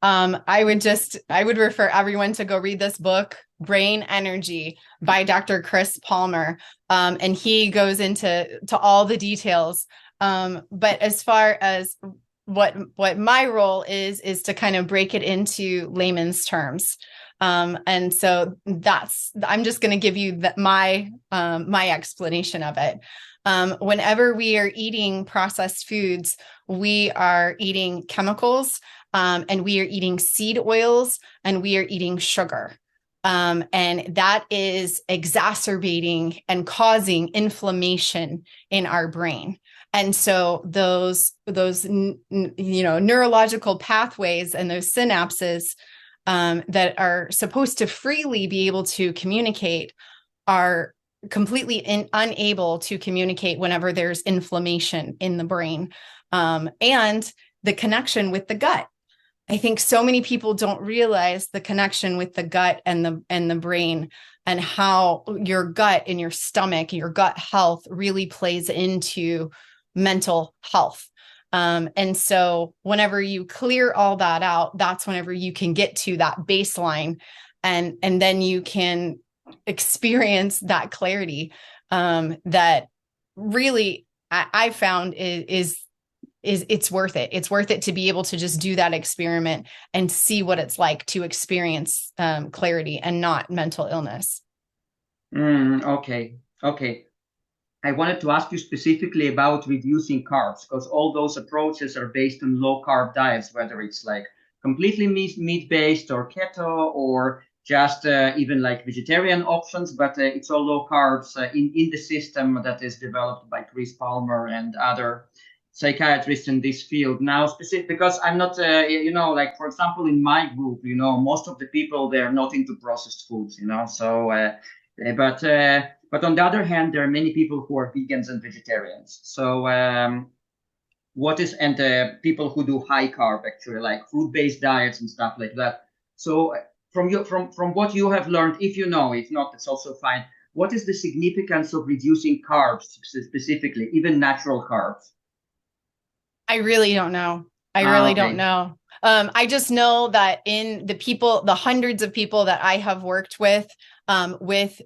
I would refer everyone to go read this book, Brain Energy by Dr. Chris Palmer. And he goes to all the details. But as far as what my role is to kind of break it into layman's terms. And so I'm just going to give you my explanation of it. Whenever we are eating processed foods, we are eating chemicals, and we are eating seed oils, and we are eating sugar. And that is exacerbating and causing inflammation in our brain. And so those neurological pathways and those synapses that are supposed to freely be able to communicate are completely unable to communicate whenever there's inflammation in the brain. And the connection with the gut. I think so many people don't realize the connection with the gut and the brain, and how your gut and your stomach, your gut health really plays into mental health. And so whenever you clear all that out, that's whenever you can get to that baseline, and then you can experience that clarity that really I found is it's worth it. It's worth it to be able to just do that experiment and see what it's like to experience clarity and not mental illness. Okay. I wanted to ask you specifically about reducing carbs, because all those approaches are based on low carb diets, whether it's like completely meat based or keto, or just even like vegetarian options, but it's all low carbs in the system that is developed by Chris Palmer and other psychiatrists in this field. Now, specific because I'm not, like for example, in my group, most of the people, they're not into processed foods, so. But on the other hand, there are many people who are vegans and vegetarians. So and people who do high carb, actually, like food-based diets and stuff like that. So from what you have learned, if you know, if not, it's also fine. What is the significance of reducing carbs specifically, even natural carbs? I really don't know. I really don't Okay. know. I just know that in the hundreds of people that I have worked with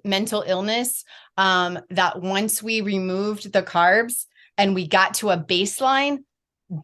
mental illness, that once we removed the carbs and we got to a baseline,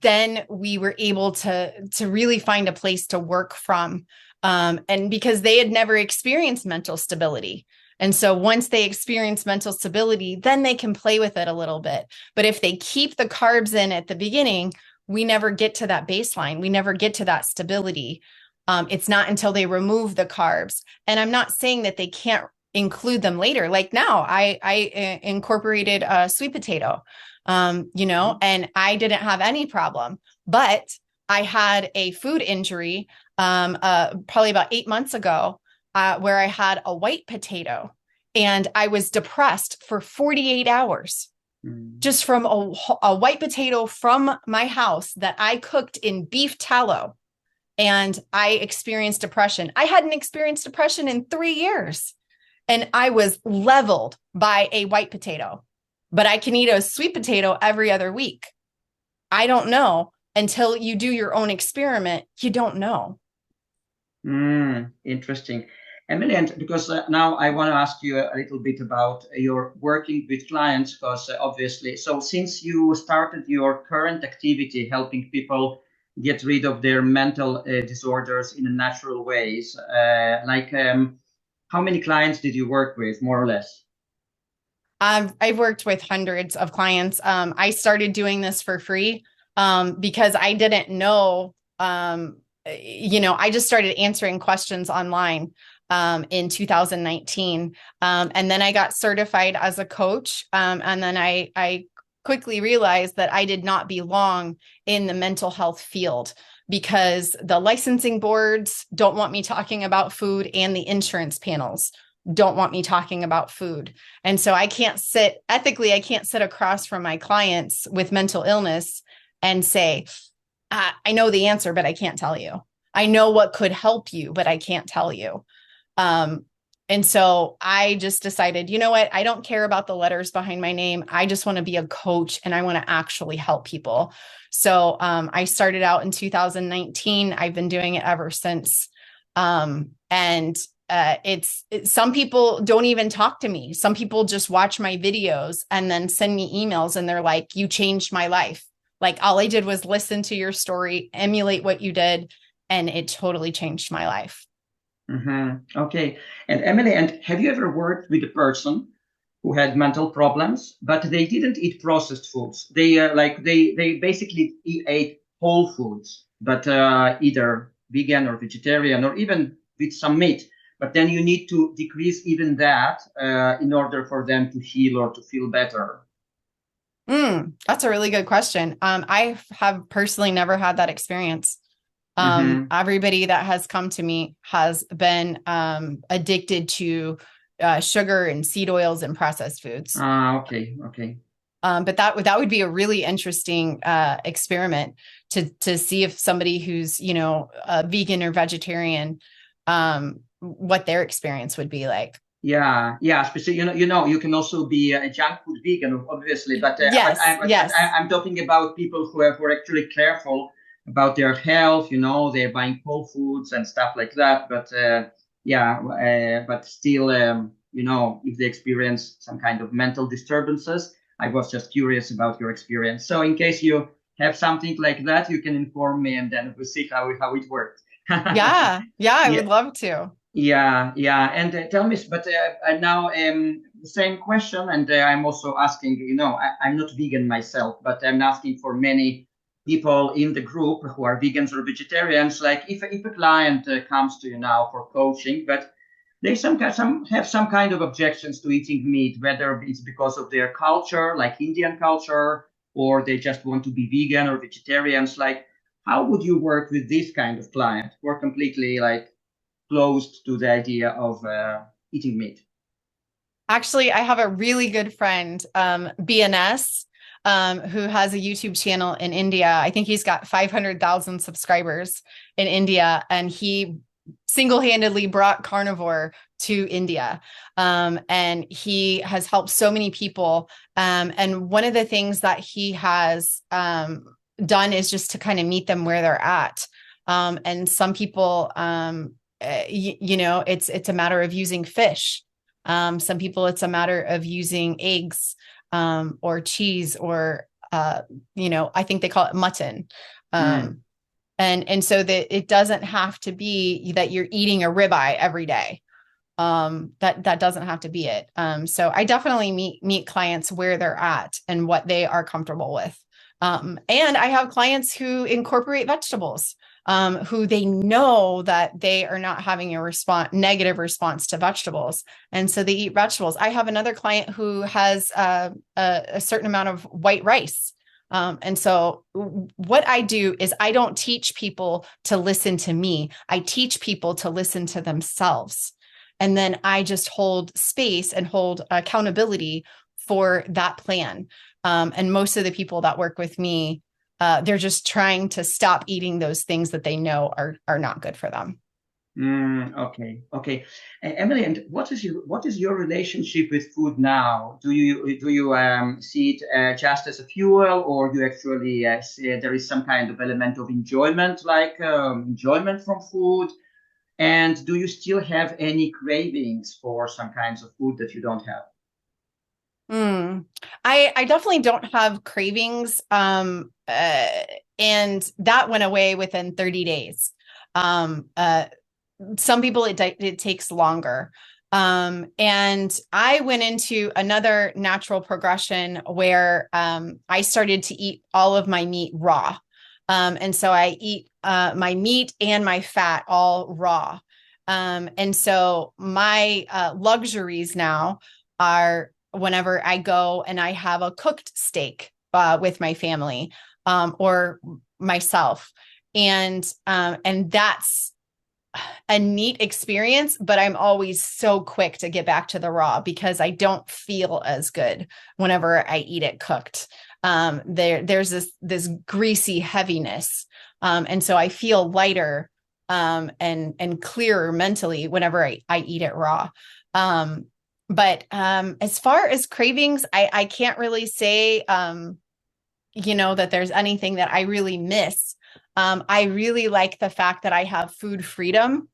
then we were able to really find a place to work from. And because they had never experienced mental stability. And so once they experience mental stability, then they can play with it a little bit. But if they keep the carbs in at the beginning, we never get to that baseline. We never get to that stability. It's not until they remove the carbs. And I'm not saying that they can't include them later. Like now, I incorporated a sweet potato, and I didn't have any problem. But I had a food injury probably about 8 months ago, where I had a white potato, and I was depressed for 48 hours just from a white potato from my house that I cooked in beef tallow. And I experienced depression. I hadn't experienced depression in 3 years, and I was leveled by a white potato, but I can eat a sweet potato every other week. I don't know. Until you do your own experiment, you don't know. Interesting. Emily, and because now I want to ask you a little bit about your working with clients, because obviously, so since you started your current activity helping people get rid of their mental disorders in a natural ways, how many clients did you work with, more or less? I've worked with hundreds of clients. I started doing this for free because I didn't know. I just started answering questions online in 2019, and then I got certified as a coach. And then I quickly realized that I did not belong in the mental health field because the licensing boards don't want me talking about food, and the insurance panels don't want me talking about food. And so I can't sit across from my clients with mental illness and say, I know the answer, but I can't tell you. I know what could help you, but I can't tell you. Um, And so I just decided, you know what? I don't care about the letters behind my name. I just want to be a coach and I want to actually help people. So I started out in 2019. I've been doing it ever since. And some people don't even talk to me. Some people just watch my videos and then send me emails and they're like, you changed my life. Like all I did was listen to your story, emulate what you did, and it totally changed my life. Okay. And Emily, and have you ever worked with a person who had mental problems, but they didn't eat processed foods? They basically ate whole foods, but either vegan or vegetarian or even with some meat. But then you need to decrease even that in order for them to heal or to feel better. That's a really good question. I have personally never had that experience. Everybody that has come to me has been addicted to sugar and seed oils and processed foods. Okay, okay. But that would be a really interesting experiment to see if somebody who's a vegan or vegetarian, what their experience would be like. Yeah, yeah. Especially, you can also be a junk food vegan, obviously. Yes, yes. I'm talking about people who are actually careful about their health. They're buying whole foods and stuff like that. But yeah, but still, if they experience some kind of mental disturbances, I was just curious about your experience. So, in case you have something like that, you can inform me, and then we'll see how it worked. Yeah, yeah. I Yeah. would love to. Yeah, yeah. And tell me, but now the same question, and I'm also asking, I'm not vegan myself, but I'm asking for many people in the group who are vegans or vegetarians. Like if a client comes to you now for coaching, but they some have some kind of objections to eating meat, whether it's because of their culture, like Indian culture, or they just want to be vegan or vegetarians. Like, how would you work with this kind of client who are completely like closed to the idea of eating meat? Actually, I have a really good friend, BNS, who has a YouTube channel in India. I think he's got 500,000 subscribers in India, and he single-handedly brought carnivore to India. And he has helped so many people. And one of the things that he has done is just to kind of meet them where they're at. And some people, it's a matter of using fish. Some people, it's a matter of using eggs or cheese or, I think they call it mutton. And so that it doesn't have to be that you're eating a ribeye every day. That doesn't have to be it. So I definitely meet clients where they're at and what they are comfortable with. And I have clients who incorporate vegetables, who they know that they are not having a negative response to vegetables. And so they eat vegetables. I have another client who has a certain amount of white rice. And so what I do is I don't teach people to listen to me. I teach people to listen to themselves. And then I just hold space and hold accountability for that plan. And most of the people that work with me, they're just trying to stop eating those things that they know are not good for them. Okay, okay. Emily, and what is your relationship with food now? Do you see it just as a fuel, or do you actually see there is some kind of element of enjoyment, like enjoyment from food? And do you still have any cravings for some kinds of food that you don't have? I definitely don't have cravings. And that went away within 30 days. Some people it takes longer. And I went into another natural progression where I started to eat all of my meat raw. And so I eat my meat and my fat all raw. And so my luxuries now are whenever I go and I have a cooked steak with my family or myself. And that's a neat experience, but I'm always so quick to get back to the raw because I don't feel as good whenever I eat it cooked. There's this greasy heaviness. And so I feel lighter and clearer mentally whenever I eat it raw. But as far as cravings, I can't really say, that there's anything that I really miss. I really like the fact that I have food freedom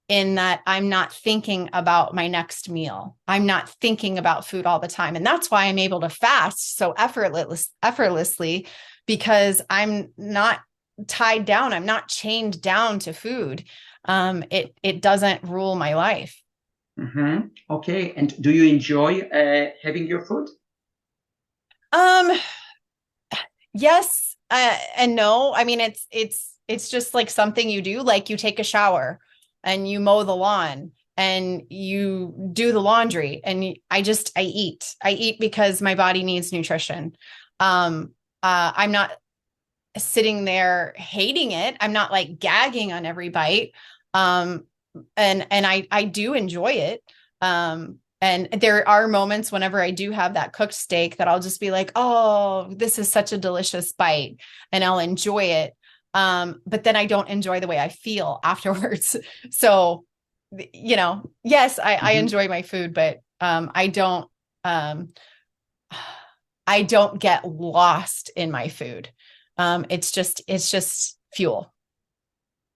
in that I'm not thinking about my next meal. I'm not thinking about food all the time. And that's why I'm able to fast so effortlessly, because I'm not tied down. I'm not chained down to food. It doesn't rule my life. Mm-hmm. Okay. And do you enjoy having your food? Um, yes, and no. I mean, it's just like something you do. Like you take a shower and you mow the lawn and you do the laundry, and I eat. I eat because my body needs nutrition. I'm not sitting there hating it. I'm not like gagging on every bite. Um, and I do enjoy it. And there are moments whenever I do have that cooked steak that I'll just be like, oh, this is such a delicious bite, and I'll enjoy it. But then I don't enjoy the way I feel afterwards. So, yes, I Mm-hmm. enjoy my food, but um, I don't get lost in my food. It's just fuel.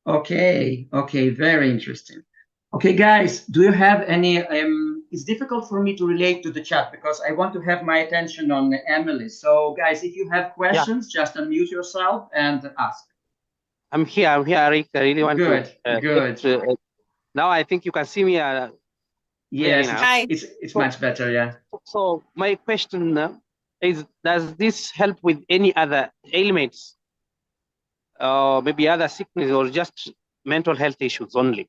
Okay. Okay. Very interesting. Okay, guys, do you have any? It's difficult for me to relate to the chat because I want to have my attention on Emily. So, guys, if you have Yeah, questions, just unmute yourself and ask. I'm here. I'm here, Arik. I really want to Good, good. now I think you can see me clearly Yes, now. Hi. it's So, much better. Yeah. so my question is, does this help with any other ailments, maybe other sickness, or just mental health issues only?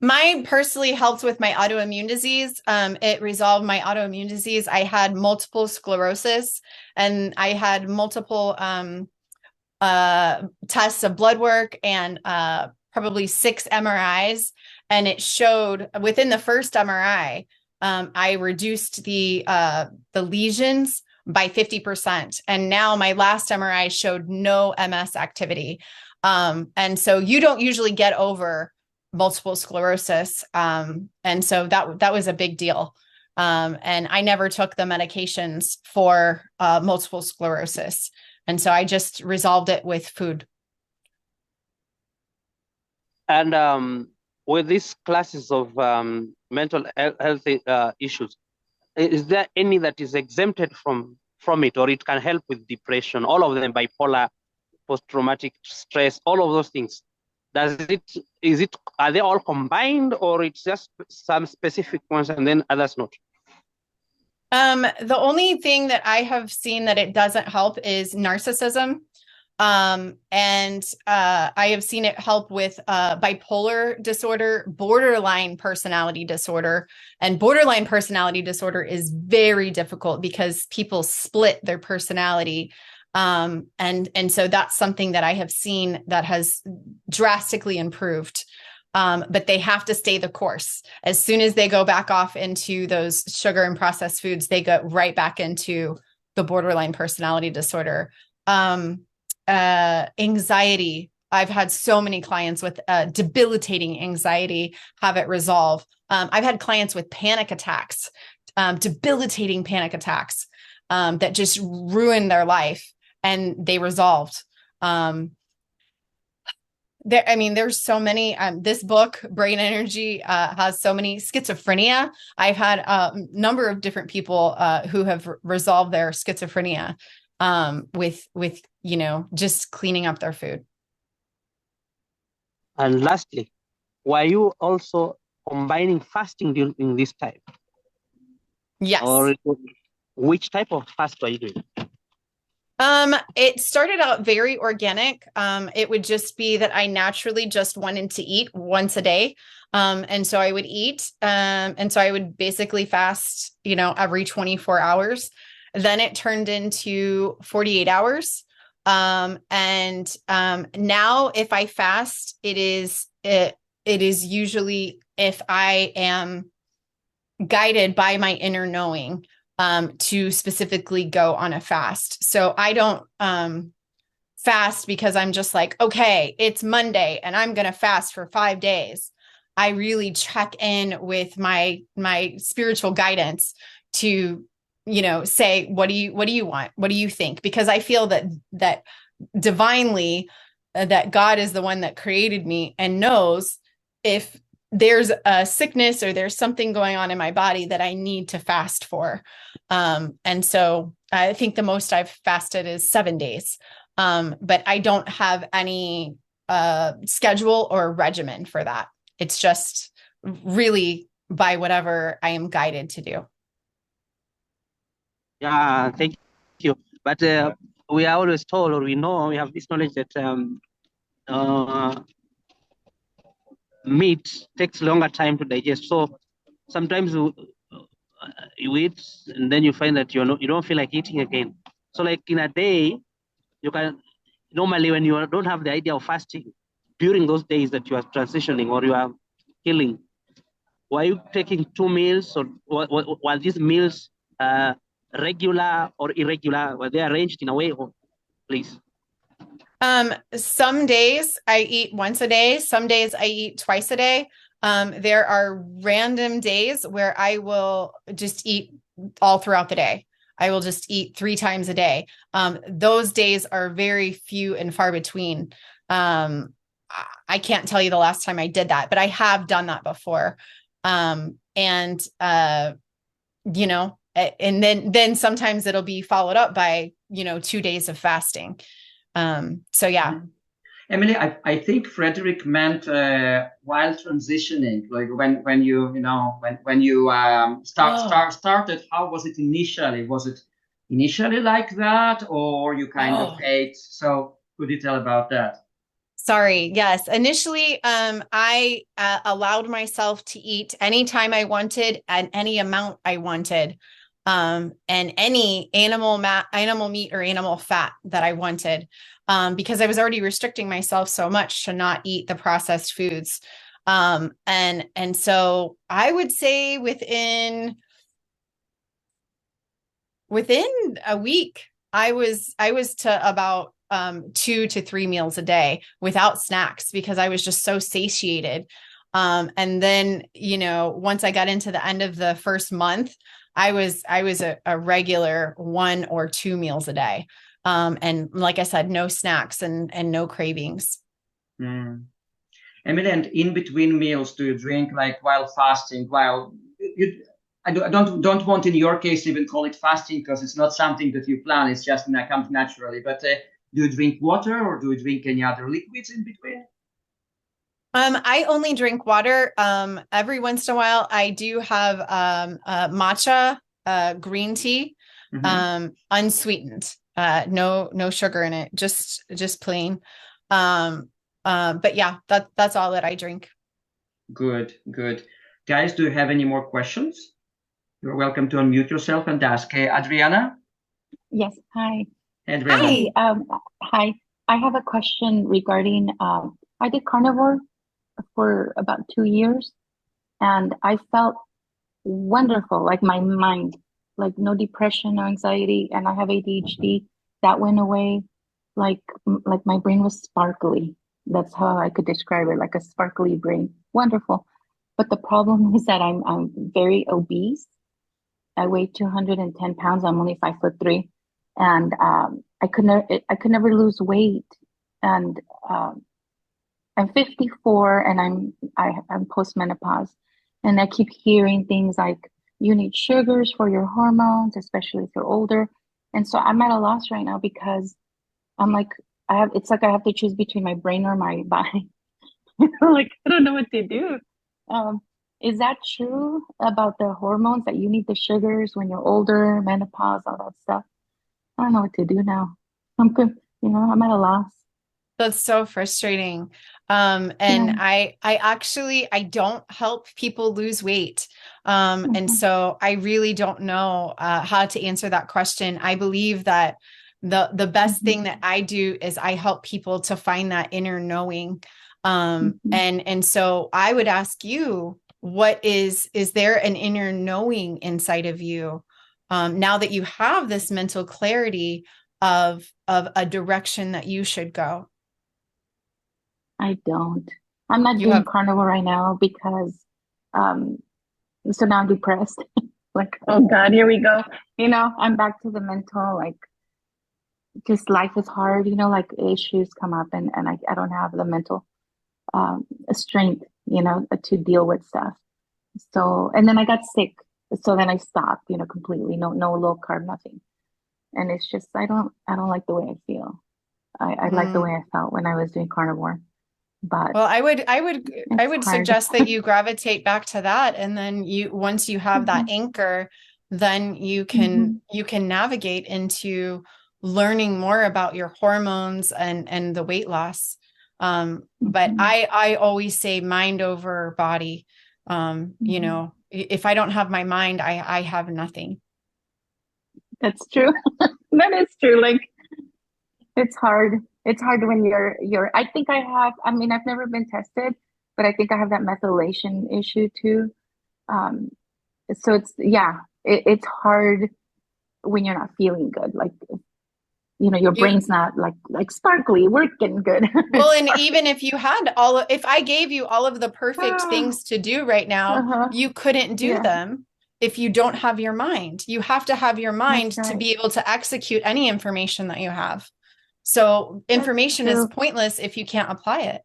Mine personally helped with my autoimmune disease. It resolved my autoimmune disease. I had multiple sclerosis, and I had multiple tests of blood work and probably 6 MRIs. And it showed within the first MRI, I reduced the lesions by 50%. And now my last MRI showed no MS activity. And so you don't usually get over multiple sclerosis. And so that was a big deal. And I never took the medications for multiple sclerosis. And so I just resolved it with food. And with these classes of mental health issues, is there any that is exempted from it, or it can help with depression? All of them, bipolar, post-traumatic stress, all of those things. Are they all combined, or it's just some specific ones and then others not? The only thing that I have seen that it doesn't help is narcissism. And I have seen it help with bipolar disorder, borderline personality disorder. And borderline personality disorder is very difficult because people split their personality. And so that's something that I have seen that has drastically improved. But they have to stay the course. As soon as they go back off into those sugar and processed foods, they go right back into the borderline personality disorder. Anxiety. I've had so many clients with debilitating anxiety have it resolve. I've had clients with panic attacks, debilitating panic attacks that just ruined their life, and they resolved. There's so many. This book, Brain Energy, has so many. Schizophrenia. I've had a number of different people who have resolved their schizophrenia with just cleaning up their food. And lastly, were you also combining fasting during this time? Yes. Or which type of fast were you doing? It started out very organic. It would just be that I naturally just wanted to eat once a day. And so I would eat. And so I would basically fast, every 24 hours. Then it turned into 48 hours. Now if I fast, it is usually if I am guided by my inner knowing to specifically go on a fast. So I don't fast because I'm just like, okay, it's Monday and I'm going to fast for 5 days. I really check in with my spiritual guidance to, say, what do you want? What do you think? Because I feel that divinely, that God is the one that created me and knows if there's a sickness or there's something going on in my body that I need to fast for. And so I think the most I've fasted is 7 days. But I don't have any schedule or regimen for that. It's just really by whatever I am guided to do. Yeah, thank you. But we are always told, or we know, we have this knowledge that meat takes longer time to digest. So sometimes you eat and then you find that you don't feel like eating again. So like in a day, you can normally, when you don't have the idea of fasting, during those days that you are transitioning or you are healing, were you taking 2 meals, or were these meals regular or irregular? Were they arranged in a way, or please? Some days I eat once a day. Some days I eat twice a day. There are random days where I will just eat all throughout the day. I will just eat 3 times a day. Those days are very few and far between. I can't tell you the last time I did that, but I have done that before. And then sometimes it'll be followed up by, 2 days of fasting. So yeah. Emily, I think Frederick meant while transitioning, like when you started. How was it initially? Was it initially like that, or you kind of ate? So could you tell about that? Sorry. Yes. Initially, I allowed myself to eat anytime I wanted and any amount I wanted, and any animal meat or animal fat that I wanted, because I was already restricting myself so much to not eat the processed foods. And so I would say within a week, I was to about 2 to 3 meals a day without snacks because I was just so satiated. And then, once I got into the end of the first month, I was a regular 1 or 2 meals a day. And like I said, no snacks and no cravings. Mm. Emily, and in between meals, do you drink like while fasting? I don't want in your case even call it fasting because it's not something that you plan. It's just comes naturally. But do you drink water or do you drink any other liquids in between? I only drink water. Every once in a while, I do have matcha green tea, unsweetened, no sugar in it, just plain. But yeah, that's all that I drink. Good. Guys, do you have any more questions? You're welcome to unmute yourself and ask. Hey, Adriana? Yes, hi. Adriana. Hi, hi. I have a question regarding, I did carnivore for about 2 years and I felt wonderful, like my mind, like no depression, no anxiety, and I have ADHD. That went away. Like my brain was sparkly. That's how I could describe it, like a sparkly brain. Wonderful. But the problem is that I'm very obese. I weigh 210 pounds. I'm only 5'3", and I could never lose weight. And I'm 54, and I'm postmenopause, and I keep hearing things like you need sugars for your hormones, especially if you're older. And so I'm at a loss right now because I'm like it's like I have to choose between my brain or my body. Like I don't know what to do. Is that true about the hormones that you need the sugars when you're older, menopause, all that stuff? I don't know what to do now. I'm good, I'm at a loss. That's so frustrating. And Yeah. I don't help people lose weight. And so I really don't know how to answer that question. I believe that the best thing that I do is I help people to find that inner knowing. And so I would ask you, is there an inner knowing inside of you? Now that you have this mental clarity, of a direction that you should go? I don't. I'm not You doing have, carnivore right now because um so now I'm depressed. Like, oh God, here we go. I'm back to the mental, like just life is hard, like issues come up and I don't have the mental strength, to deal with stuff. So, and then I got sick. So then I stopped, completely. No low carb, nothing. And it's just I don't like the way I feel. I like the way I felt when I was doing carnivore. But well, I it's would hard. suggest that you gravitate back to that. And then once you have that Mhm. anchor, then you Mhm. can navigate into learning more about your hormones and the weight loss. But Mhm. I always say mind over body. Mhm. If I don't have my mind, I have nothing. That's true. That is true. Like it's hard. It's hard when I think I mean, I've never been tested, but I think I have that methylation issue too. Um, so yeah, it's hard when you're not feeling good. Like, your You brain's not like sparkly, working good. Well, It's and hard. even if you had if I gave you all of the perfect things to do right now, Uh-huh. you couldn't do Yeah, them if you don't have your mind. You have to have your that's mind to right. be able to execute any information that you have. So That's information is true. pointless if you can't apply it.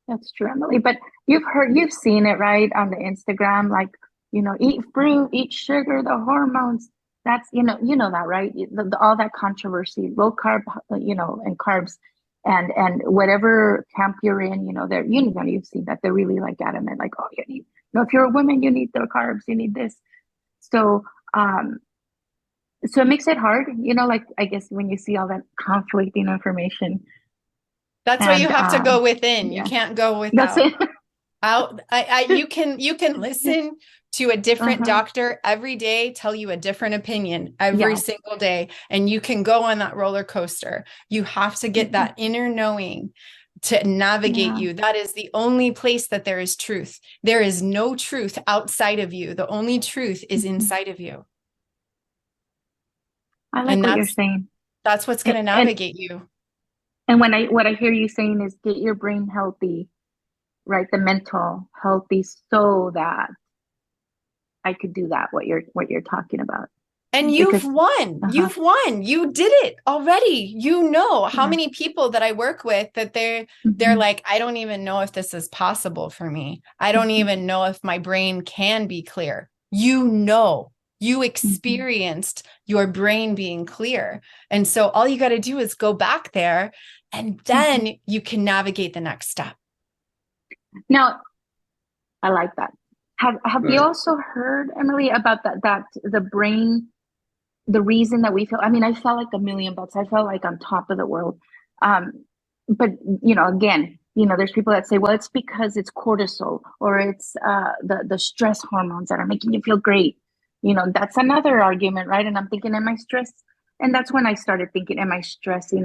That's true, Emily. But you've seen it, right, on the Instagram, like, eat fruit, eat sugar, the hormones. That's, you know that, right? All that controversy, low carb, and carbs, and whatever camp you're in, you've seen that they're really like adamant, like, oh, if you're a woman, you need the carbs, you need this. So, um, so it makes it hard, like I guess when you see all that conflicting information, That's why you and have to go within. You yeah, can't go that's without. it. You can listen to a different Uh-huh. doctor every day tell you a different opinion every Yes. single day, and you can go on that roller coaster. You have to get Mhm. that inner knowing to navigate Yeah. you. That is the only place that there is truth. There is no truth outside of you. The only truth is Mhm. inside of you. I like And what you're that's saying. that's what's going And, to and navigate you. and what I hear you saying is get your brain healthy, right? The mental healthy so that I could do that, what you're talking about. And you've Because won. uh-huh. You've won. You did it already. You know how Yeah. many people that I work with that they're Mhm. like, I don't even know if this is possible for me. I don't Mhm. even know if my brain can be clear. You Mhm. experienced your brain being clear. And so all you got to do is go back there and Mhm. then you can navigate the next step. Now, I like that. Have you Good. also heard, Emily, about that the brain, the reason that we feel, I mean, I felt like $1,000,000. I felt like on top of the world. Um, but again, there's people that say, well, it's because it's cortisol or it's the stress hormones that are making you feel great. That's another argument, right? And I'm thinking, am I stressed? And that's when I started thinking, am I stressing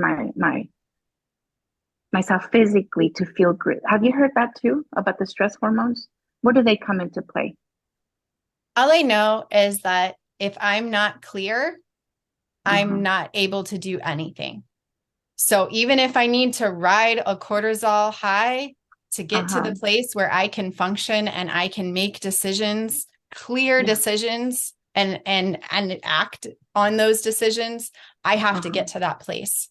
myself physically to feel good? Have you heard that too about the stress hormones? Where do they come into play? All I know is that if I'm not clear, Uh-huh. I'm not able to do anything. So even if I need to ride a cortisol high to get to Uh-huh. the place where I can function and I can make decisions, clear Yeah. decisions and act on those decisions, I have to Uh-huh. get to that place.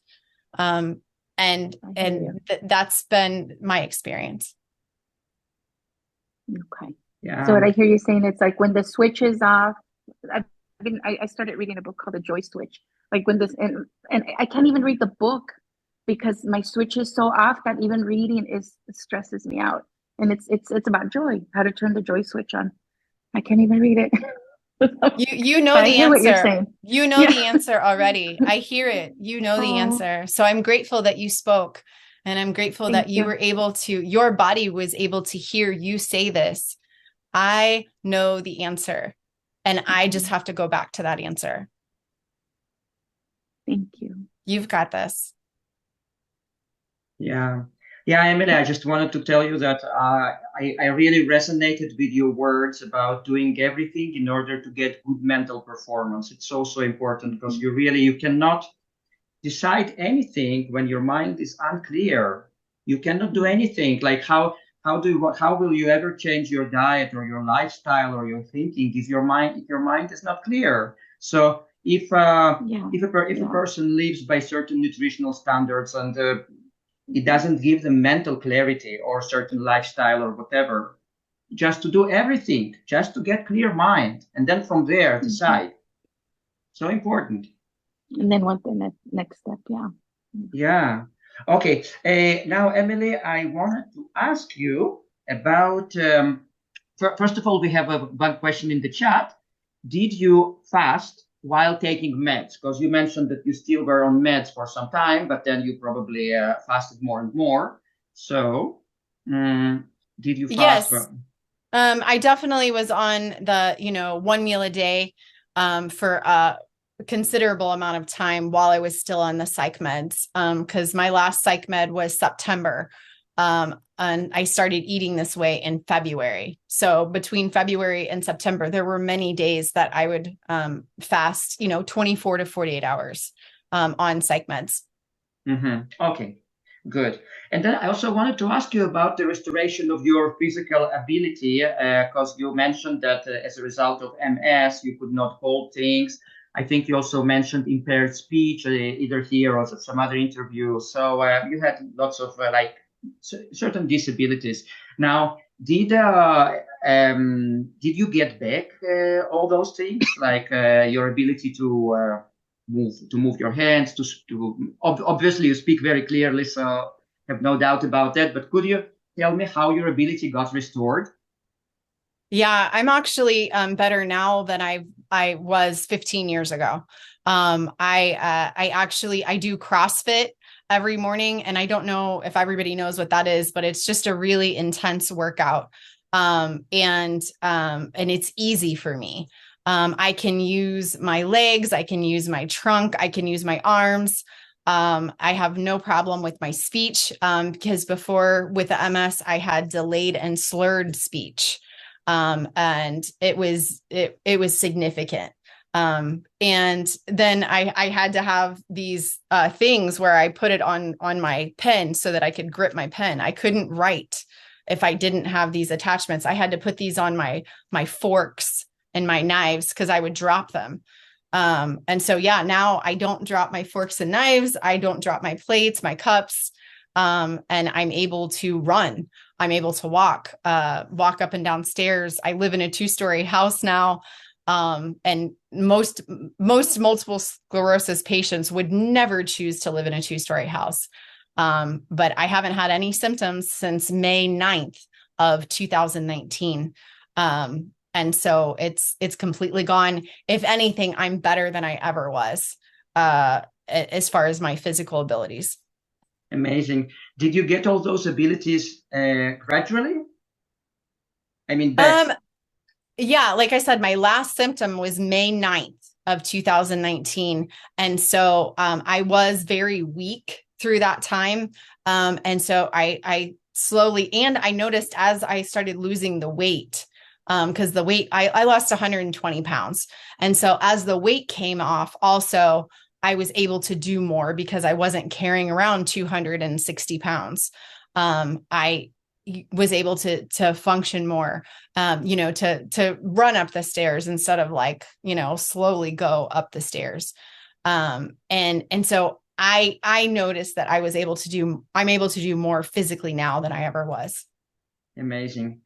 Um, and I hear you. that's been my experience. Okay. So Yeah. what I hear you saying, it's like when the switch is off. I started reading a book called The Joy Switch. Like when this, and I can't even read the book because my switch is so off that even reading it stresses me out. And it's about joy, how to turn the joy switch on. I can't even read it. You know But I the hear what you're answer. saying. You know Yeah. the answer already. I hear it. You know the Oh, answer. So I'm grateful that you spoke, and I'm grateful that thank you you. were able to, your body was able to hear you say this. I know the answer, and I just Mhm. have to go back to that answer. Thank you. You've got this. Yeah. Yeah, Emily, I just wanted to tell you that I really resonated with your words about doing everything in order to get good mental performance. It's also important because you cannot decide anything when your mind is unclear. You cannot do anything. Like how will you ever change your diet or your lifestyle or your thinking if your mind is not clear? So if a person lives by certain nutritional standards and it doesn't give them mental clarity or certain lifestyle or whatever, just to do everything, just to get clear mind, and then from there decide. So important. And then what the next step? Yeah. Yeah. Okay. Now, Emily, I wanted to ask you about, first of all, we have one question in the chat. Did you fast while taking meds? Because you mentioned that you still were on meds for some time, but then you probably fasted more and more. So, did you fast? Yes. I definitely was on the, one meal a day for a considerable amount of time while I was still on the psych meds. Because my last psych med was September. And I started eating this way in February. So between February and September, there were many days that I would fast, 24 to 48 hours on psych meds. Okay. Good. And then I also wanted to ask you about the restoration of your physical ability, because you mentioned that as a result of MS, you could not hold things. I think you also mentioned impaired speech, either here or some other interview. So you had lots of certain disabilities. Now, did you get back all those things, like your ability to move your hands, obviously you speak very clearly, so have no doubt about that, but could you tell me how your ability got restored? Yeah, I'm actually better now than I was 15 years ago. I do CrossFit every morning, and I don't know if everybody knows what that is, but it's just a really intense workout. And it's easy for me. I can use my legs, I can use my trunk, I can use my arms. I have no problem with my speech because before with the MS, I had delayed and slurred speech. And it was significant. And then I had to have these things where I put it on my pen so that I could grip my pen. I couldn't write if I didn't have these attachments. I had to put these on my forks and my knives because I would drop them. And so, yeah, now I don't drop my forks and knives. I don't drop my plates, my cups. And I'm able to run. I'm able to walk up and down stairs. I live in a 2-story house now. And most multiple sclerosis patients would never choose to live in a 2-story house. But I haven't had any symptoms since May 9th of 2019. And so it's completely gone. If anything, I'm better than I ever was, as far as my physical abilities. Amazing. Did you get all those abilities gradually? I mean, back. Yeah, like I said, my last symptom was May 9th of 2019. And so I was very weak through that time. And so I slowly, and I noticed as I started losing the weight, because the weight, I lost 120 pounds. And so as the weight came off, also, I was able to do more because I wasn't carrying around 260 pounds. I was able to function more, to run up the stairs instead of slowly go up the stairs. And so I noticed that I'm able to do more physically now than I ever was. Amazing.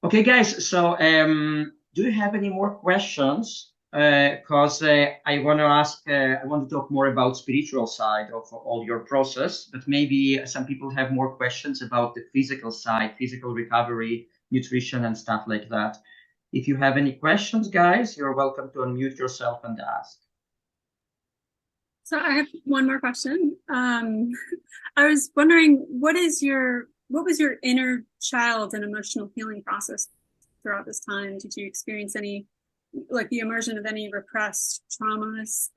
Okay, guys. So, do you have any more questions? Because I want to talk more about spiritual side of all your process, but maybe some people have more questions about the physical side, physical recovery, nutrition, and stuff like that. If you have any questions, guys, you're welcome to unmute yourself and ask. So I have one more question. I was wondering, what was your inner child and emotional healing process throughout this time? Did you experience any, like the immersion of any repressed traumas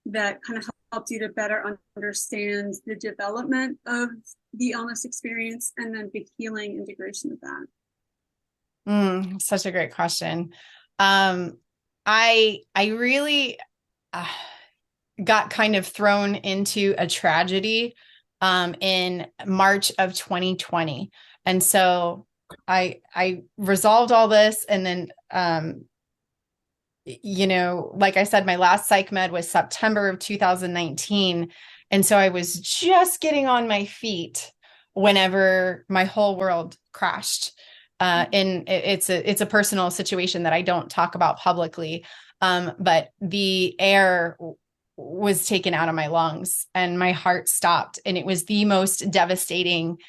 that kind of helped you to better understand the development of the illness experience and then the healing integration of that? Such a great question. I really got kind of thrown into a tragedy in March of 2020. And so I resolved all this, and then like I said, my last psych med was September of 2019. And so I was just getting on my feet whenever my whole world crashed. And it's a personal situation that I don't talk about publicly. But the air was taken out of my lungs and my heart stopped. And it was the most devastating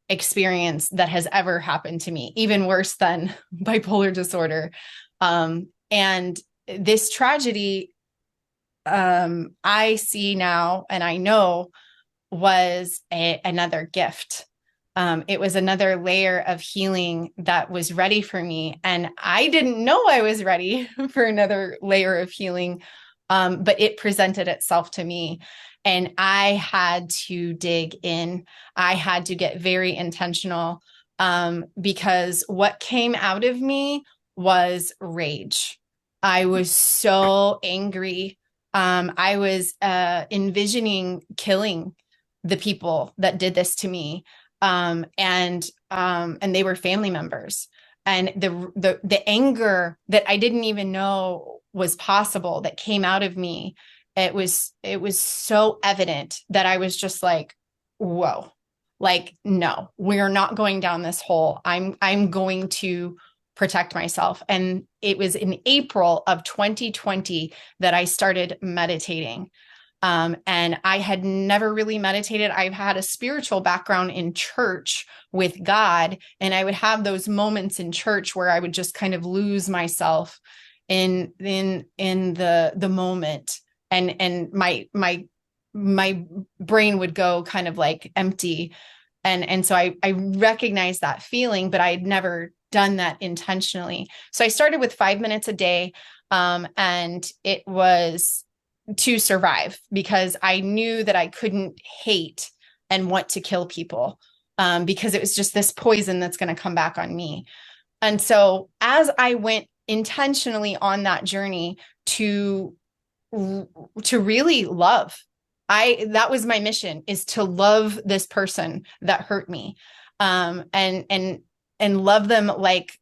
experience that has ever happened to me, even worse than bipolar disorder. And this tragedy, I see now, and I know, was another gift. It was another layer of healing that was ready for me. And I didn't know I was ready for another layer of healing, but it presented itself to me. And I had to dig in. I had to get very intentional, because what came out of me was rage. I was so angry. I was envisioning killing the people that did this to me. And they were family members. And the anger that I didn't even know was possible that came out of me, it was so evident that I was just like, whoa, like, no, we're not going down this hole. I'm going to protect myself. And it was in April of 2020 that I started meditating. And I had never really meditated. I've had a spiritual background in church with God, and I would have those moments in church where I would just kind of lose myself in the moment, and my brain would go kind of like empty, and so I recognized that feeling, but I had never done that intentionally. So I started with 5 minutes a day, and it was to survive, because I knew that I couldn't hate and want to kill people, because it was just this poison that's going to come back on me. And so as I went intentionally on that journey to really love, that was my mission, is to love this person that hurt me, and love them like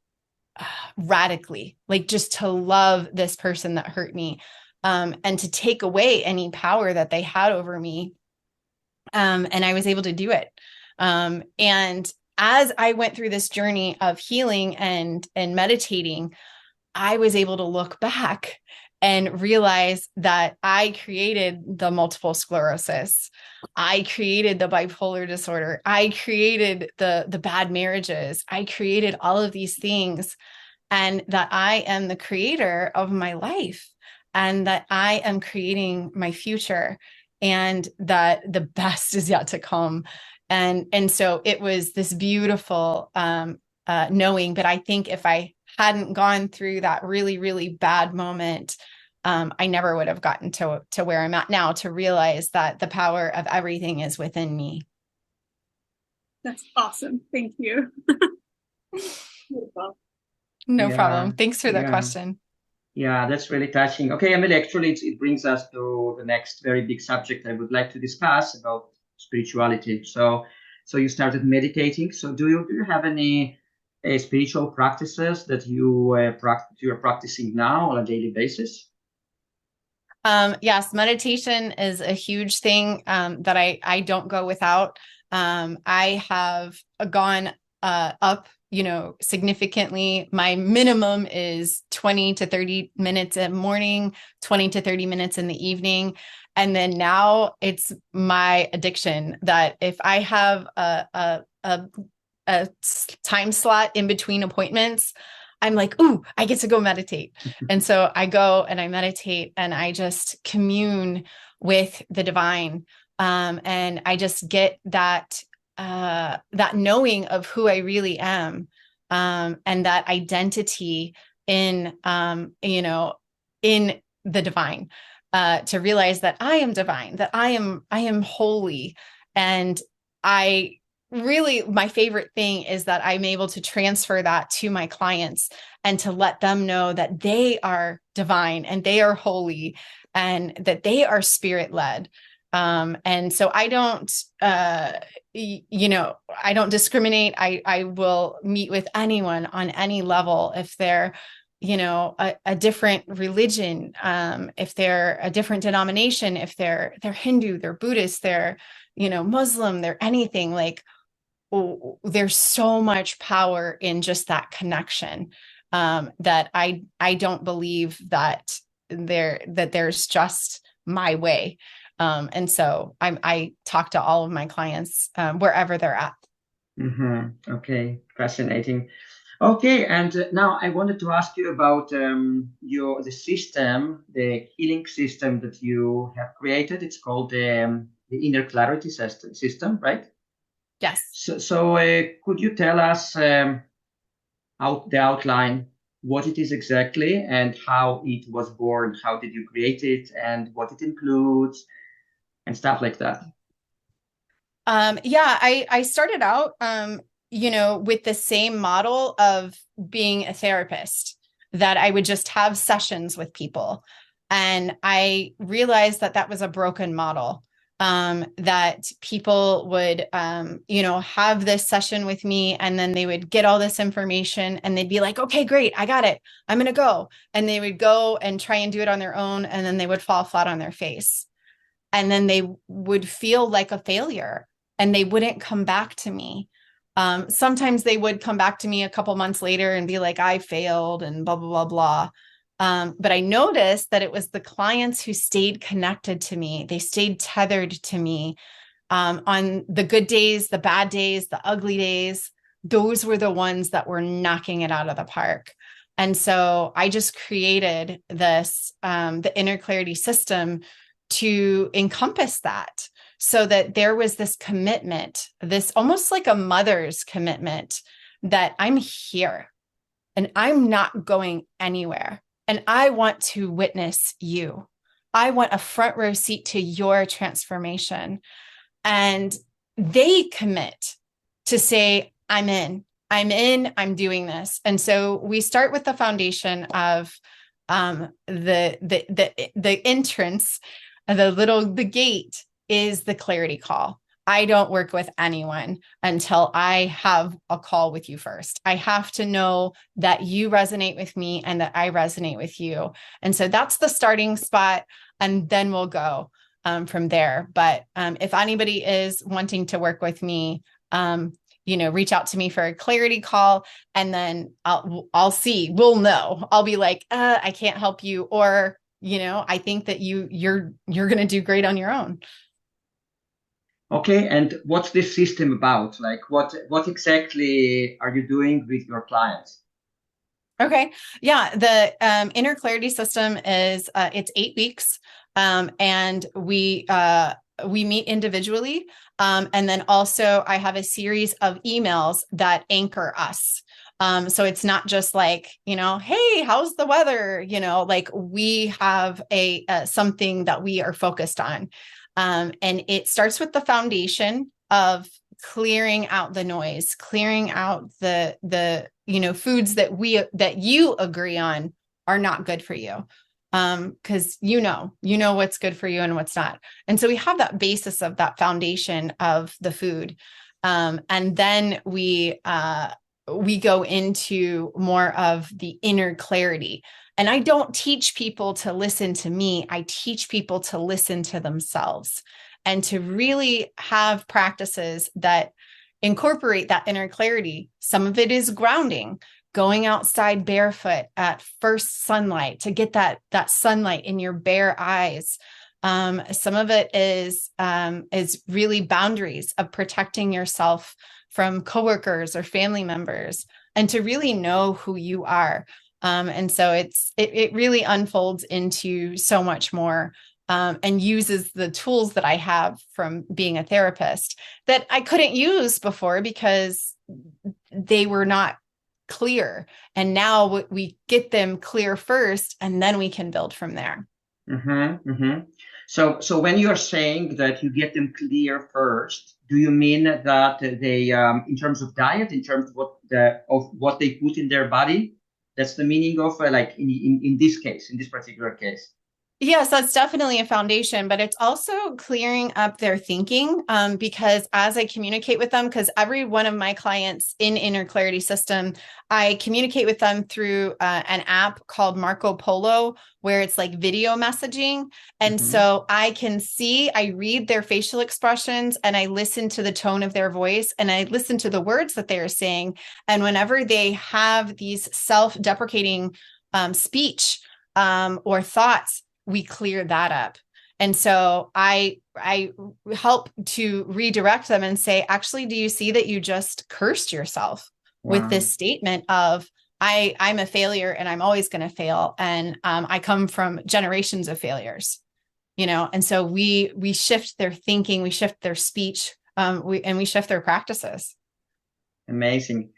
radically, like just to love this person that hurt me. And to take away any power that they had over me. And I was able to do it. And as I went through this journey of healing and meditating, I was able to look back and realize that I created the multiple sclerosis. I created the bipolar disorder. I created the bad marriages. I created all of these things, and that I am the creator of my life, and that I am creating my future, and that the best is yet to come. And so it was this beautiful knowing. But I think if I hadn't gone through that really, really bad moment, I never would have gotten to where I'm at now, to realize that the power of everything is within me. That's awesome. Thank you. No problem. Thanks for the question. Yeah, that's really touching. Okay, Emily, actually, it brings us to the next very big subject I would like to discuss about spirituality. So you started meditating. So do you have any spiritual practices that you are practicing now on a daily basis? Yes, meditation is a huge thing that I don't go without. I have gone up, significantly. My minimum is 20 to 30 minutes in the morning, 20 to 30 minutes in the evening. And then now it's my addiction that if I have a time slot in between appointments, I'm like, ooh, I get to go meditate. And so I go and I meditate, and I just commune with the divine. And I just get that knowing of who I really am, and that identity in the divine. to realize that I am divine, that I am holy. And I really, my favorite thing is that I'm able to transfer that to my clients and to let them know that they are divine and they are holy and that they are spirit led. And so I don't, I don't discriminate. I will meet with anyone on any level if they're, a different religion, if they're a different denomination, if they're Hindu, they're Buddhist, they're, Muslim, they're anything. Like, there's so much power in just that connection, that I don't believe that there's just my way. And so I talk to all of my clients wherever they're at. Okay, fascinating. Okay, and now I wanted to ask you about the system, the healing system that you have created. It's called the inner clarity system, right? Yes. So could you tell us the outline, what it is exactly, and how it was born? How did you create it, and what it includes, and stuff like that? Yeah, I started out, with the same model of being a therapist, that I would just have sessions with people. And I realized that that was a broken model, that people would, have this session with me, and then they would get all this information and they'd be like, okay, great, I got it, I'm going to go. And they would go and try and do it on their own. And then they would fall flat on their face. And then they would feel like a failure and they wouldn't come back to me. Sometimes they would come back to me a couple months later and be like, I failed and blah, blah, blah, blah. But I noticed that it was the clients who stayed connected to me. They stayed tethered to me, on the good days, the bad days, the ugly days. Those were the ones that were knocking it out of the park. And so I just created this, the inner clarity system, to encompass that, so that there was this commitment, this almost like a mother's commitment, that I'm here and I'm not going anywhere. And I want to witness you. I want a front row seat to your transformation. And they commit to say, I'm doing this. And so we start with the foundation of the entrance. The gate is the clarity call. I don't work with anyone until I have a call with you first. I have to know that you resonate with me and that I resonate with you. And so that's the starting spot. And then we'll go from there. But if anybody is wanting to work with me, reach out to me for a clarity call, and then I'll see, we'll know. I'll be like, I can't help you. Or, I think that you're going to do great on your own. Okay. And what's this system about? Like what exactly are you doing with your clients? Okay. Yeah. The inner clarity system is, it's 8 weeks. And we meet individually. And then also I have a series of emails that anchor us. So it's not just like, hey, how's the weather? Like we have something that we are focused on. And it starts with the foundation of clearing out the noise, clearing out the foods that you agree on are not good for you. Because you know what's good for you and what's not. And so we have that basis of that foundation of the food. And then we go into more of the inner clarity. And I don't teach people to listen to me. I teach people to listen to themselves and to really have practices that incorporate that inner clarity. Some of it is grounding, going outside barefoot at first sunlight to get that sunlight in your bare eyes. Some of it is really boundaries of protecting yourself from coworkers or family members, and to really know who you are. And so it really unfolds into so much more, and uses the tools that I have from being a therapist that I couldn't use before because they were not clear. And now we get them clear first, and then we can build from there. Mm-hmm, mm-hmm. So when you're saying that you get them clear first, do you mean that they, in terms of diet, in terms of what they put in their body, that's the meaning of like in this case, in this particular case? Yes, that's definitely a foundation, but it's also clearing up their thinking, because as I communicate with them, because every one of my clients in Inner Clarity System, I communicate with them through an app called Marco Polo, where it's like video messaging. And so I can see, I read their facial expressions, and I listen to the tone of their voice, and I listen to the words that they are saying. And whenever they have these self-deprecating speech or thoughts, we clear that up. And so I help to redirect them and say, actually, do you see that you just cursed yourself with this statement of, I'm a failure and I'm always going to fail. And I come from generations of failures, and so we shift their thinking, we shift their speech, we shift their practices. Amazing.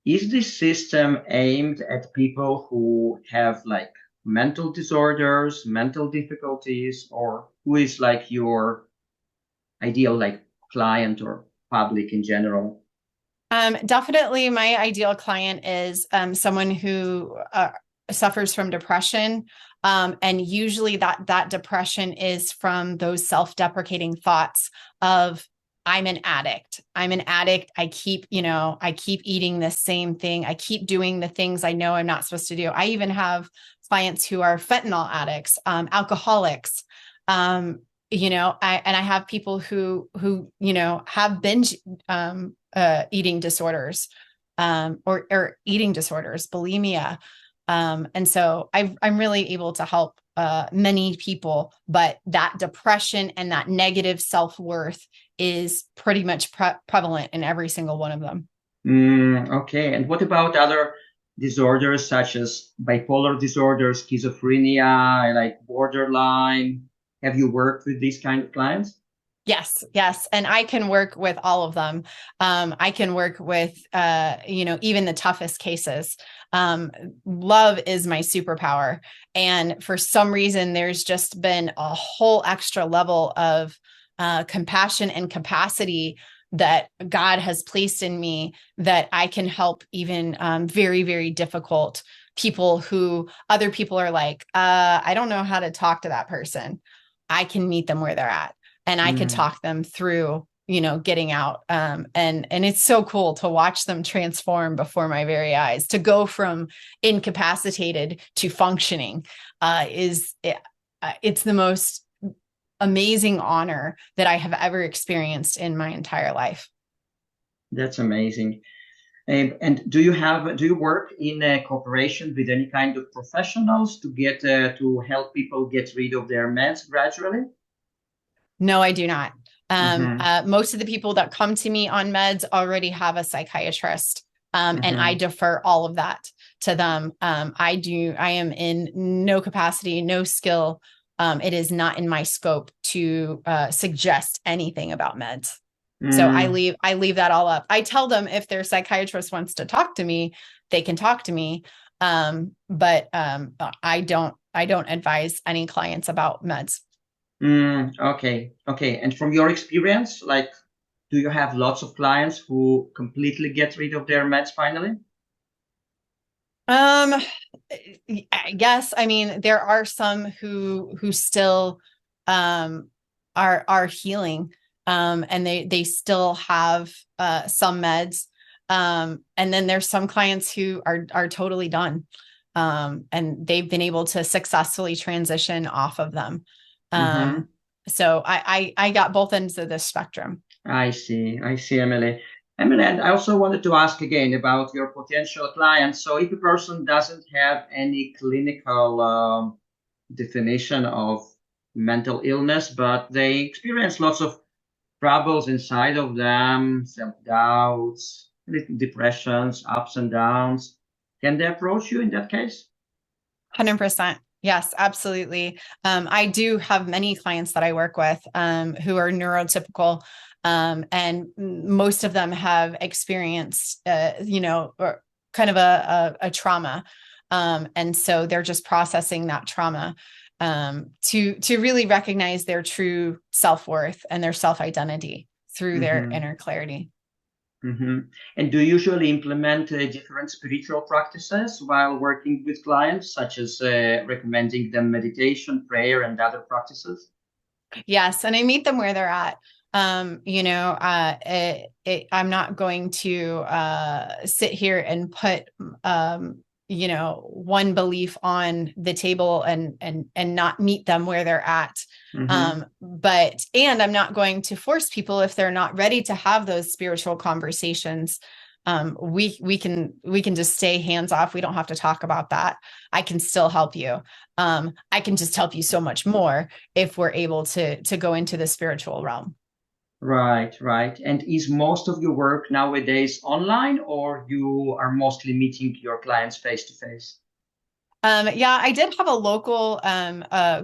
Is this system aimed at people who have like mental disorders, mental difficulties, or who is like your ideal like client or public in general? Definitely my ideal client is someone who suffers from depression. And usually that depression is from those self-deprecating thoughts of, I'm an addict. I keep eating the same thing. I keep doing the things I know I'm not supposed to do. I even have clients who are fentanyl addicts, alcoholics, I have people who have binge eating disorders, or eating disorders, bulimia. And so I'm really able to help many people, but that depression and that negative self-worth is pretty much prevalent in every single one of them. Okay. And what about other disorders such as bipolar disorder, schizophrenia, like borderline? Have you worked with these kind of clients? Yes. And I can work with all of them. I can work with, even the toughest cases. Love is my superpower. And for some reason, there's just been a whole extra level of compassion and capacity that God has placed in me, that I can help even very, very difficult people who other people are like, I don't know how to talk to that person. I can meet them where they're at. And I could talk them through, getting out. And it's so cool to watch them transform before my very eyes. To go from incapacitated to functioning it's the most amazing honor that I have ever experienced in my entire life. That's amazing. And do you work in a cooperation with any kind of professionals to get to help people get rid of their meds gradually? No, I do not. Most of the people that come to me on meds already have a psychiatrist, and I defer all of that to them. I am in no capacity, no skill. It is not in my scope to suggest anything about meds. So I leave that all up. I tell them if their psychiatrist wants to talk to me, they can talk to me. But I don't advise any clients about meds. Okay. And from your experience, like, do you have lots of clients who completely get rid of their meds finally? Yes. I mean, there are some who still are healing, and they still have some meds. And then there's some clients who are totally done, and they've been able to successfully transition off of them. So I got both ends of the spectrum. I see, Emily. Emily, and I also wanted to ask again about your potential clients. So if a person doesn't have any clinical definition of mental illness, but they experience lots of troubles inside of them, self-doubts, depressions, ups and downs, can they approach you in that case? 100%. Yes, absolutely. I do have many clients that I work with who are neurotypical, and most of them have experienced, or kind of a trauma. And so they're just processing that trauma. to really recognize their true self-worth and their self-identity through their inner clarity. And do you usually implement different spiritual practices while working with clients, such as recommending them meditation, prayer, and other practices? Yes, and I meet them where they're at. I'm not going to sit here and put one belief on the table and not meet them where they're at. And I'm not going to force people if they're not ready to have those spiritual conversations. We can just stay hands off. We don't have to talk about that. I can still help you. I can just help you so much more if we're able to go into the spiritual realm. Right. And is most of your work nowadays online, or you are mostly meeting your clients face to face? Yeah, I did have a local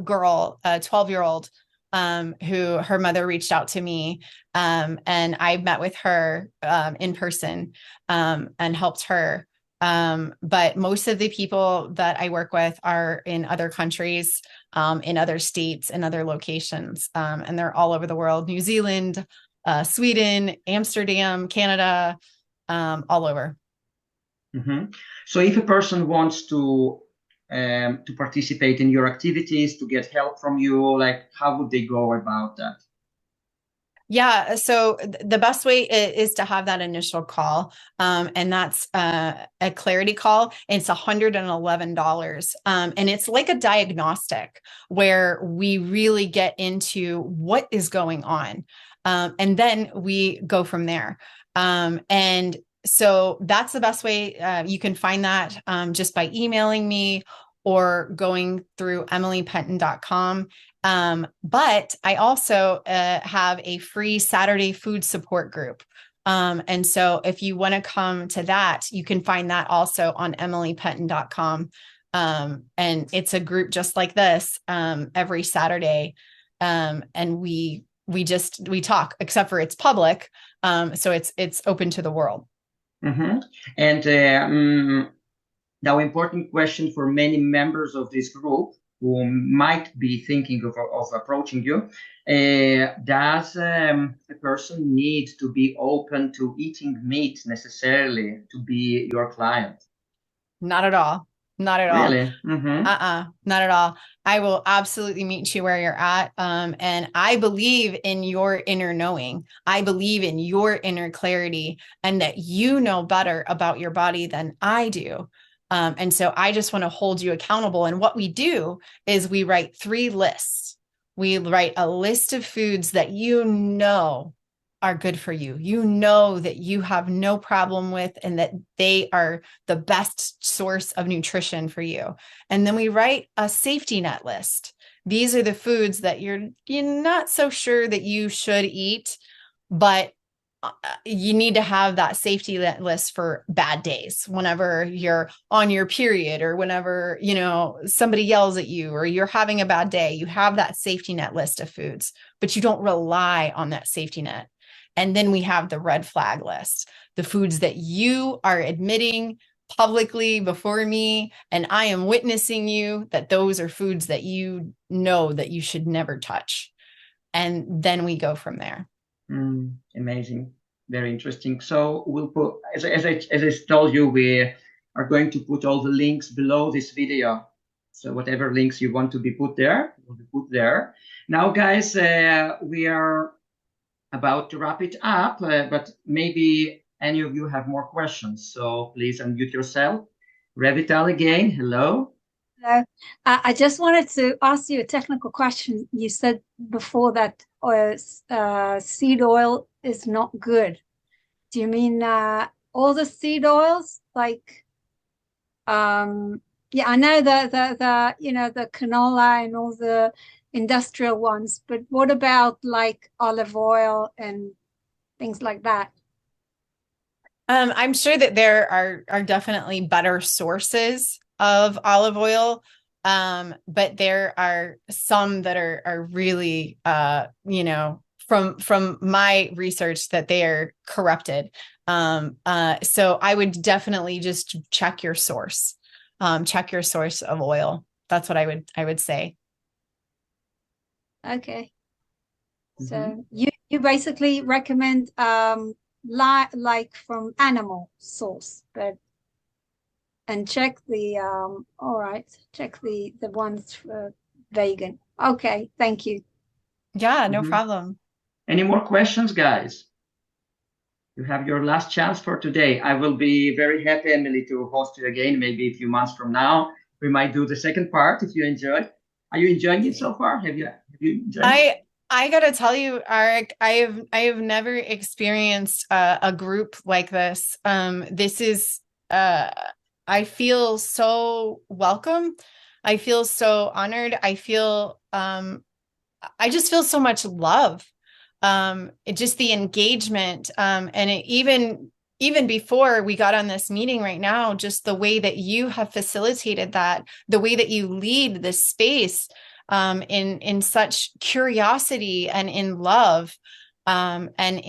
girl, a 12-year-old, who her mother reached out to me, and I met with her in person and helped her. But most of the people that I work with are in other countries, in other states, and other locations, and they're all over the world: New Zealand, Sweden, Amsterdam, Canada, all over. So if a person wants to participate in your activities, to get help from you, like, how would they go about that? Yeah, so the best way is to have that initial call, and that's a clarity call. It's $111, and it's like a diagnostic where we really get into what is going on, and then we go from there. And so that's the best way. You can find that just by emailing me or going through emilypenton.com. But I also have a free Saturday food support group. And so if you want to come to that, you can find that also on emilypenton.com. And it's a group just like this every Saturday. And we talk, except for it's public. So it's open to the world. And now, important question for many members of this group who might be thinking of approaching you. Does a person need to be open to eating meat necessarily to be your client? Not at all. Not at all. Really? Not at all. I will absolutely meet you where you're at. And I believe in your inner knowing. I believe in your inner clarity, and that you know better about your body than I do. And so I just want to hold you accountable. And what we do is we write 3 lists. We write a list of foods that you know are good for you. You know that you have no problem with, and that they are the best source of nutrition for you. And then we write a safety net list. These are the foods that you're not so sure that you should eat, but you need to have that safety list for bad days, whenever you're on your period, or whenever, somebody yells at you, or you're having a bad day. You have that safety net list of foods, but you don't rely on that safety net. And then we have the red flag list, the foods that you are admitting publicly before me, and I am witnessing you that those are foods that you know that you should never touch. And then we go from there. Amazing. Very interesting. So we'll put, as I told you, we are going to put all the links below this video. So whatever links you want to be put there, will be put there. Now, guys, we are about to wrap it up, but maybe any of you have more questions. So please unmute yourself. Revital again, hello. Hello. I just wanted to ask you a technical question. You said before that seed oil is not good. Do you mean all the seed oils? Like, yeah, I know the canola and all the industrial ones, but what about like olive oil and things like that? I'm sure that there are definitely better sources of olive oil. But there are some that are really, from my research, that they are corrupted. So I would definitely just check your source of oil. That's what I would say. Okay. So you basically recommend like from animal source, but and check the all right, check the ones vegan. Okay, thank you. Yeah, no problem. Any more questions, guys? You have your last chance for today. I will be very happy, Emily, to host you again, maybe a few months from now. We might do the second part if you enjoyed. Are you enjoying it so far? Have you enjoyed it? I gotta tell you, Arik, I have never experienced a group like this. This is I feel so welcome. I feel so honored. I just feel so much love. Just the engagement, and even before we got on this meeting right now, just the way that you have facilitated that, the way that you lead this space, in such curiosity and in love, and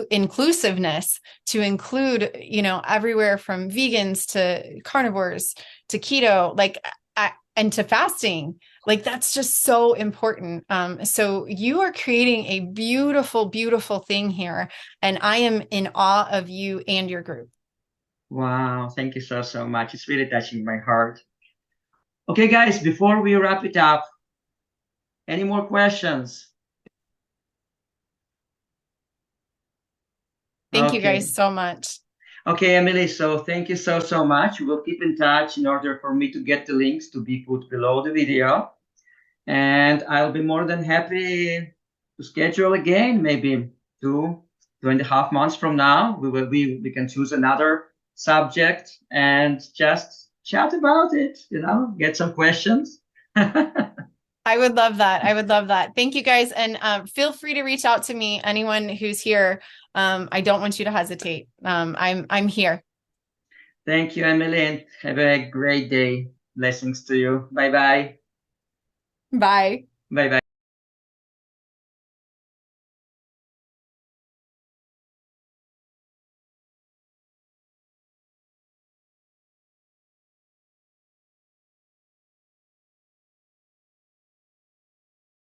inclusiveness, to include, everywhere from vegans to carnivores to keto, and to fasting. Like, that's just so important. So you are creating a beautiful, beautiful thing here. And I am in awe of you and your group. Wow. Thank you so much. It's really touching my heart. Okay, guys, before we wrap it up, any more questions? Thank you guys so much. Okay, Emily, so thank you so much. We'll keep in touch in order for me to get the links to be put below the video. And I'll be more than happy to schedule again, maybe 2.5 months from now. We can choose another subject and just chat about it, get some questions. I would love that. I would love that. Thank you guys. And feel free to reach out to me, anyone who's here. I don't want you to hesitate. I'm here. Thank you, Emily, and have a great day. Blessings to you. Bye-bye. Bye. Bye-bye.